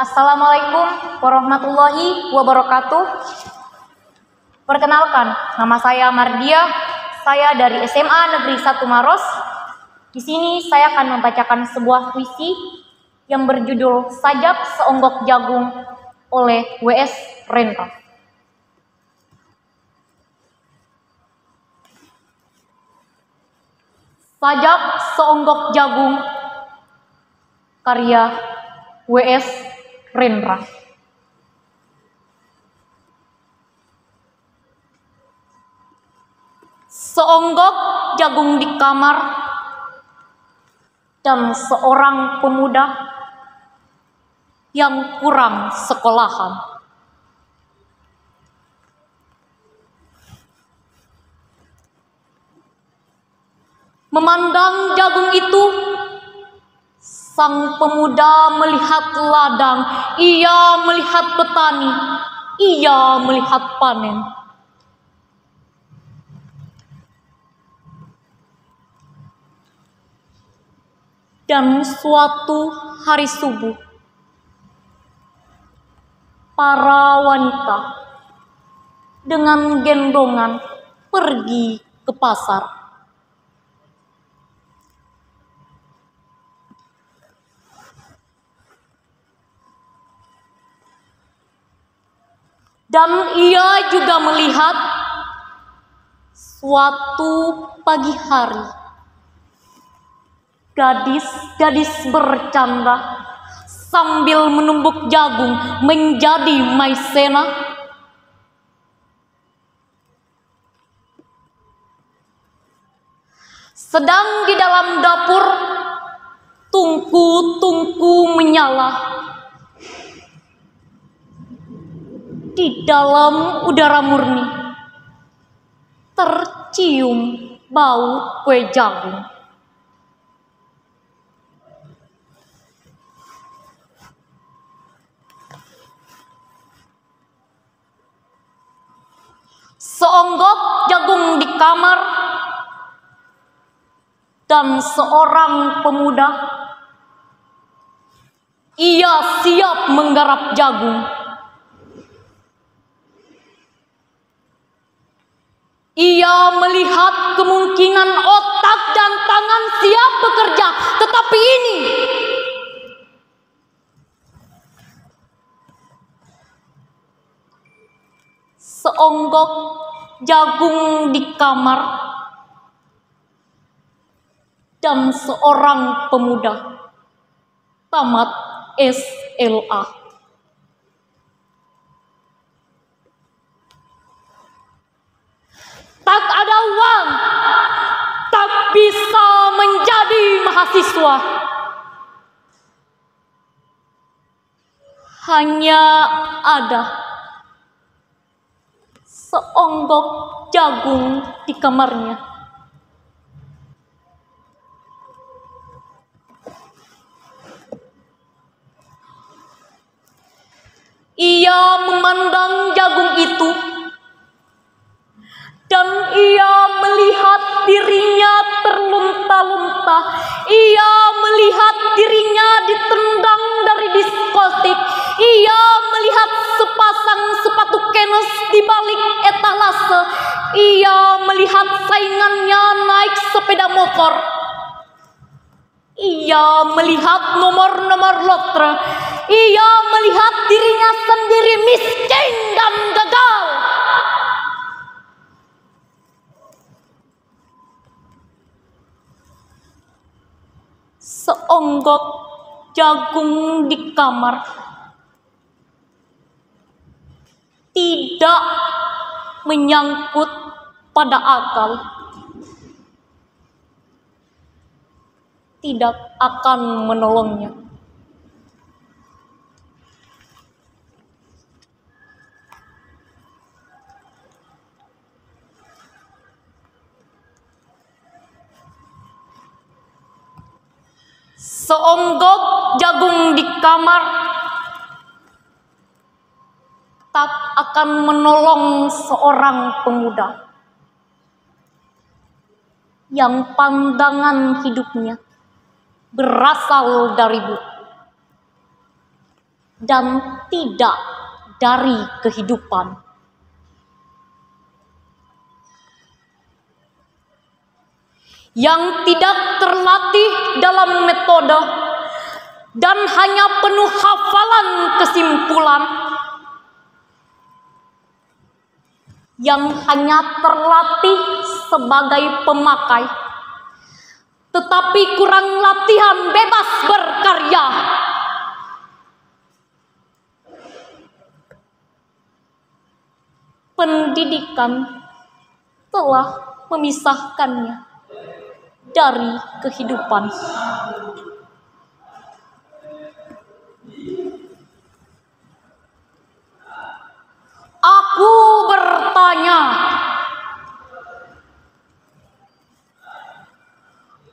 Assalamualaikum warahmatullahi wabarakatuh. Perkenalkan, nama saya Mardia. Saya dari SMA Negeri 1 Maros. Di sini saya akan membacakan sebuah puisi yang berjudul Sajak Seonggok Jagung oleh W.S. Rendra. Sajak Seonggok Jagung, karya W.S. Rendra. Seonggok jagung di kamar dan seorang pemuda yang kurang sekolahan. Memandang jagung itu, sang pemuda melihat ladang, ia melihat petani, ia melihat panen. Dan suatu hari subuh, para wanita dengan gendongan pergi ke pasar. Dan ia juga melihat suatu pagi hari, gadis-gadis bercanda sambil menumbuk jagung menjadi maizena. Sedang di dalam dapur, tungku-tungku menyala. Di dalam udara murni tercium bau kue jagung. Seonggok jagung di kamar dan seorang pemuda, ia siap menggarap jagung. Ia melihat kemungkinan otak dan tangan siap bekerja, tetapi ini seonggok jagung di kamar dan seorang pemuda tamat SLA. Tak ada uang, tak bisa menjadi mahasiswa. Hanya ada seonggok jagung di kamarnya. Ia memandang jagung itu dan ia melihat dirinya terlunta-lunta. Ia melihat dirinya ditendang dari diskotik. Ia melihat sepasang sepatu Kenos di balik etalase. Ia melihat saingannya naik sepeda motor. Ia melihat nomor-nomor lotre. Ia melihat dirinya sendiri miskin dan gagal. Seonggok jagung di kamar tidak menyangkut pada akal, tidak akan menolongnya. Seonggok jagung di kamar tak akan menolong seorang pemuda yang pandangan hidupnya berasal dari buku. dan tidak dari kehidupan. Yang tidak terlatih dalam metode dan hanya penuh hafalan kesimpulan, yang hanya terlatih sebagai pemakai, tetapi kurang latihan bebas berkarya. Pendidikan telah memisahkannya dari kehidupan. Aku bertanya,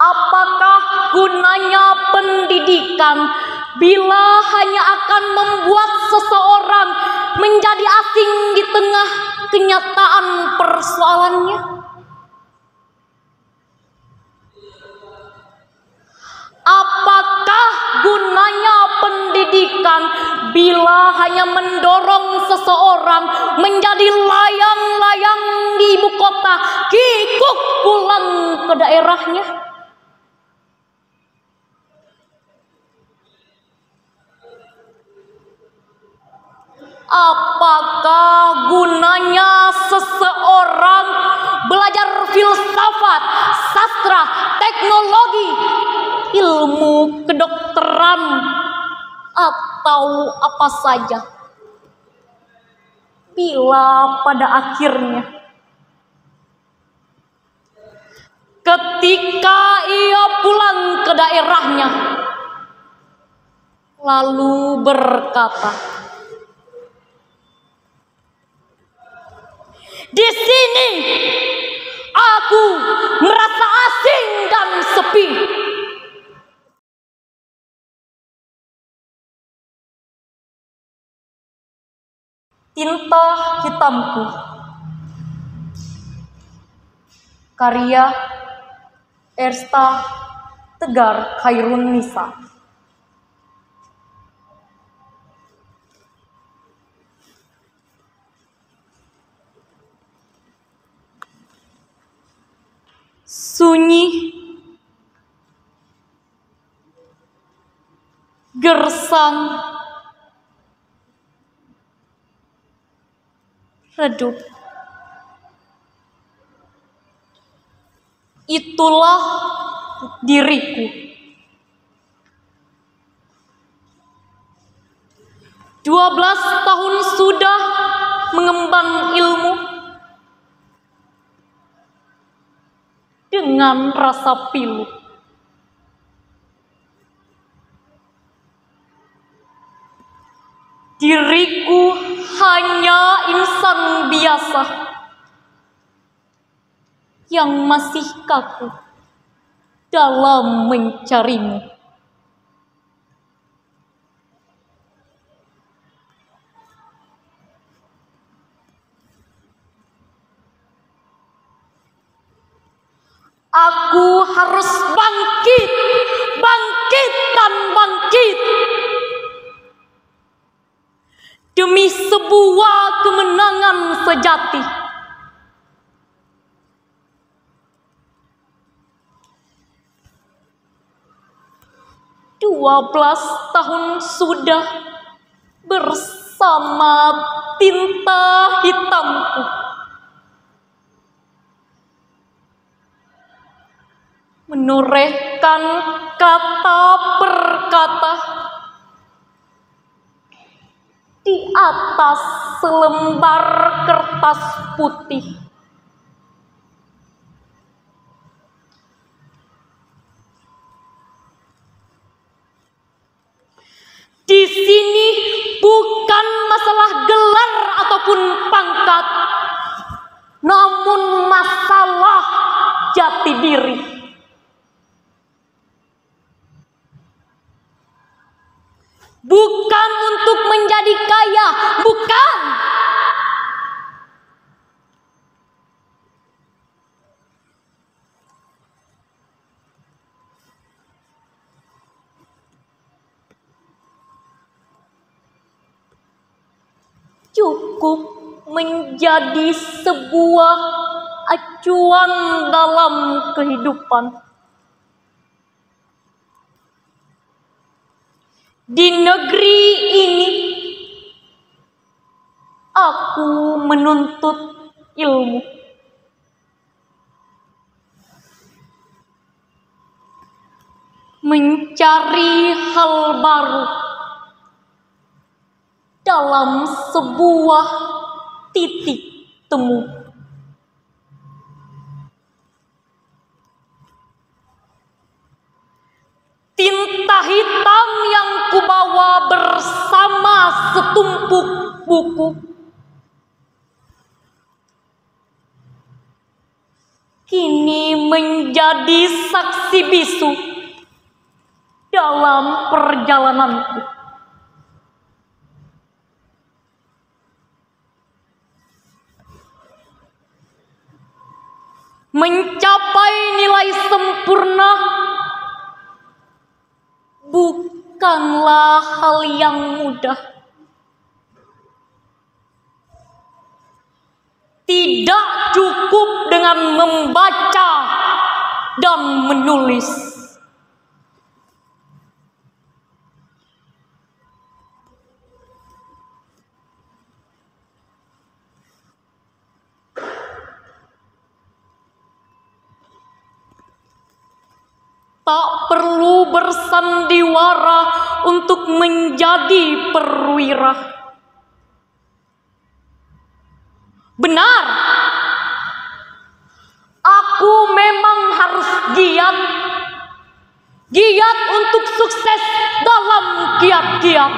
apakah gunanya pendidikan bila hanya akan membuat seseorang menjadi asing di tengah kenyataan persoalannya? Apakah gunanya pendidikan bila hanya mendorong seseorang menjadi layang-layang di ibu kota, kikuk pulang ke daerahnya? Apakah gunanya seseorang belajar filsafat, sastra, teknologi, ilmu kedokteran, atau apa saja, bila pada akhirnya ketika ia pulang ke daerahnya lalu berkata, "Di sini aku merasa asing dan sepi." Tinta Hitamku, karya Ersta Tegar Khairunisa. Sunyi, gersang, redup. Itulah diriku. 12 tahun sudah mengemban ilmu dengan rasa pilu. Diriku hanya insan biasa yang masih kaku dalam mencarimu. Aku harus bangkit, bangkit dan bangkit demi sebuah kemenangan sejati. Dua 12 tahun sudah bersama tinta hitamku. Menorehkan kata per kata di atas selembar kertas putih. Di sini bukan masalah gelar ataupun pangkat, namun masalah jati diri. Bukan untuk menjadi kaya, bukan. cukup menjadi sebuah acuan dalam kehidupan. Di negeri ini, aku menuntut ilmu. Mencari hal baru dalam sebuah titik temu. Tinta hitam yang kubawa bersama setumpuk buku kini menjadi saksi bisu dalam perjalananku. Mencapai nilai sempurna bukanlah hal yang mudah. Tidak cukup dengan membaca dan menulis. Tak perlu bersandiwara untuk menjadi perwira. Benar, aku memang harus giat untuk sukses dalam kiat-kiat.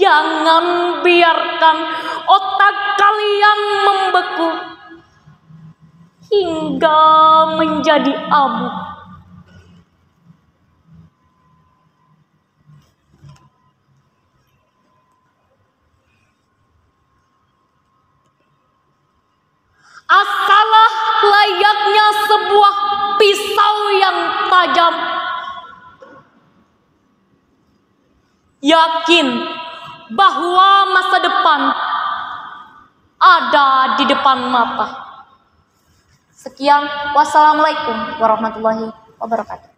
Jangan biarkan otak kalian membeku hingga menjadi abu. Asalah layaknya sebuah pisau yang tajam. Yakin bahwa masa depan ada di depan mata. Sekian, wassalamualaikum warahmatullahi wabarakatuh.